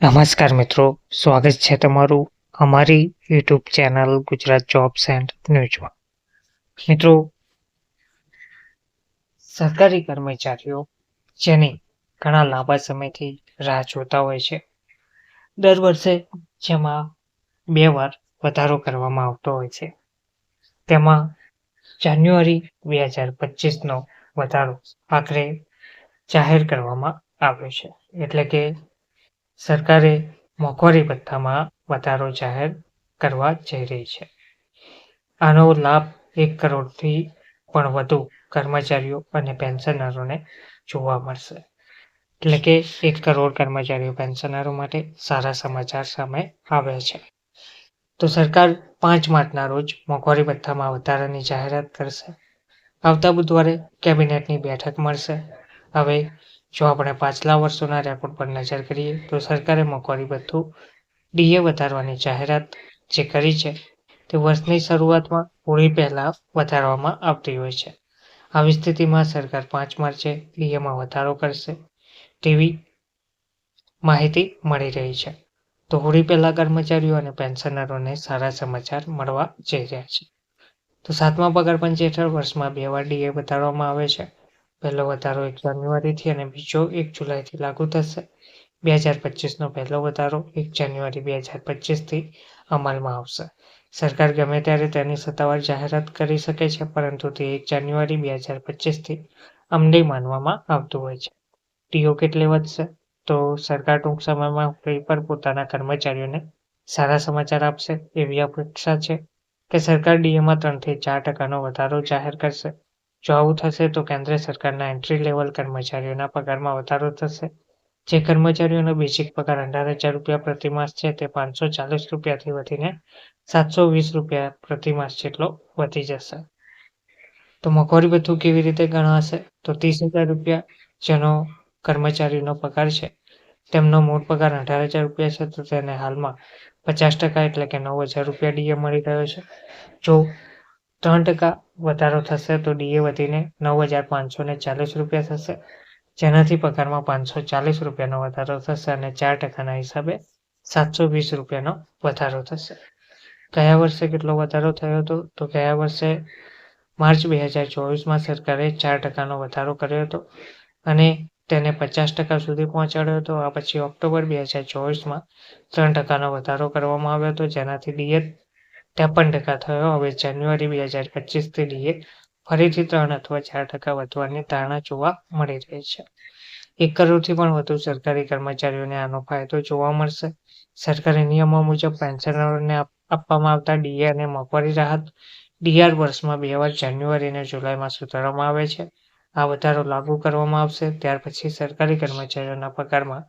નમસ્કાર મિત્રો, સ્વાગત છે તમારું અમારી YouTube channel Gujarat jobs and ન્યૂઝમાં. મિત્રો, સરકારી કર્મચારીઓ જેની ઘણા લાંબા સમયથી રાહ જોતા હોય છે, દર વર્ષે જેમાં 2 વાર વધારો કરવામાં આવતો હોય છે, તેમાં જાન્યુઆરી 2025નો વધારો આખરે જાહેર કરવામાં આવ્યો છે. એટલે કે સરકારે મોંઘવારી ભથ્થામાં વધારો જાહેર કરવા જઈ રહી છે. આનો લાભ 1 કરોડથી પણ વધુ કર્મચારીઓ અને પેન્શનરોને જોવા મળશે. એટલે કે 1 કરોડ કર્મચારીઓ પેન્શનરો માટે સારા સમાચાર સામે આવ્યા છે. તો સરકાર 5 માર્ચના રોજ મોંઘવારી ભથ્થામાં વધારાની જાહેરાત કરશે. આવતા બુધવારે કેબિનેટની બેઠક મળશે. હવે જો આપણે પાછલા વર્ષોના રેકોર્ડ પર નજર કરીએ તો સરકારે મોંઘવારી ભથ્થું ડીએ વધારવાની જાહેરાત જે કરી છે તે વર્ષની શરૂઆતમાં હોળી પહેલા વધારવામાં આવતી હોય છે. આવી સ્થિતિમાં સરકાર 5 માર્ચે ડીએમાં વધારો કરશે તેવી માહિતી મળી રહી છે. તો હોળી પહેલા કર્મચારીઓ અને પેન્શનરોને સારા સમાચાર મળવા જઈ રહ્યા છે. તો 7મા પગાર પંચ હેઠળ વર્ષમાં 2 વાર ડીએ વધારવામાં આવે છે. પહેલો વધારો 1 જાન્યુઆરીથી અને બીજો 1 જુલાઈથી લાગુ થશે. 2025નો પહેલો વધારો 1 જાન્યુઆરી 2025થી અમલમાં આવશે. સરકાર ગમે ત્યારે તેની સત્તાવાર જાહેરાત કરી શકે છે, પરંતુ તે 1 જાન્યુઆરી 2025થી અમલી માનવામાં આવતું હોય છે. ડીઓ કેટલી વધશે? તો સરકાર ટૂંક સમયમાં હોળી પર પોતાના કર્મચારીઓને સારા સમાચાર આપશે એવી અપેક્ષા છે કે સરકાર ડીએમાં 3થી 4% વધારો જાહેર કરશે. જો આવું થશે તો કેન્દ્ર સરકારના એન્ટ્રી લેવલ કર્મચારીઓના પગારમાં વધારો થશે. જે કર્મચારીઓનો બેઝિક પગાર 18,000 રૂપિયા પ્રતિ માસ છે તે 540 રૂપિયાથી વધીને 720 રૂપિયા પ્રતિ માસ જેટલો વધી જશે. તો મોંઘવારી ભથ્થું કેવી રીતે ગણાશે? તો 30,000 રૂપિયા જેનો કર્મચારીનો પગાર છે તેમનો મૂળ પગાર 18,000 રૂપિયા છે તો તેને હાલમાં 50% એટલે કે 9,000 રૂપિયા ડીએ મળી રહ્યો છે. જો 3% વધારો થશે તો ડીએ વધીને 9,540 રૂપિયા થશે, જેનાથી પગારમાં 540 રૂપિયાનો વધારો થશે અને 4%ના હિસાબે 720 રૂપિયાનો વધારો થશે. ગયા વર્ષે કેટલો વધારો થયો હતો? તો ગયા વર્ષે માર્ચ 2024માં સરકારે 4%નો વધારો કર્યો હતો અને તેને 50% સુધી પહોંચાડ્યો હતો. આ પછી ઓક્ટોબર 2024માં 3%નો વધારો કરવામાં આવ્યો હતો, જેનાથી ડીએ 53% થયો. હવે જાન્યુઆરી 2025થી ડીએ ફરીથી 3 અથવા 4% વધવાની ધારણા જોવા મળી રહી છે. 1 કરોડથી પણ વધુ સરકારી કર્મચારીઓને આનો ફાયદો જોવા મળશે. સરકારી નિયમો મુજબ પેન્શનરોને આપવામાં આવતા ડીએ અને મોંઘવારી રાહત ડીઆર વર્ષમાં 2 વાર જાન્યુઆરી અને જુલાઈમાં સુધારવામાં આવે છે. આ વધારો લાગુ કરવામાં આવશે ત્યાર પછી સરકારી કર્મચારીઓના પગારમાં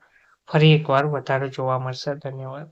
ફરી એકવાર વધારો જોવા મળશે. ધન્યવાદ.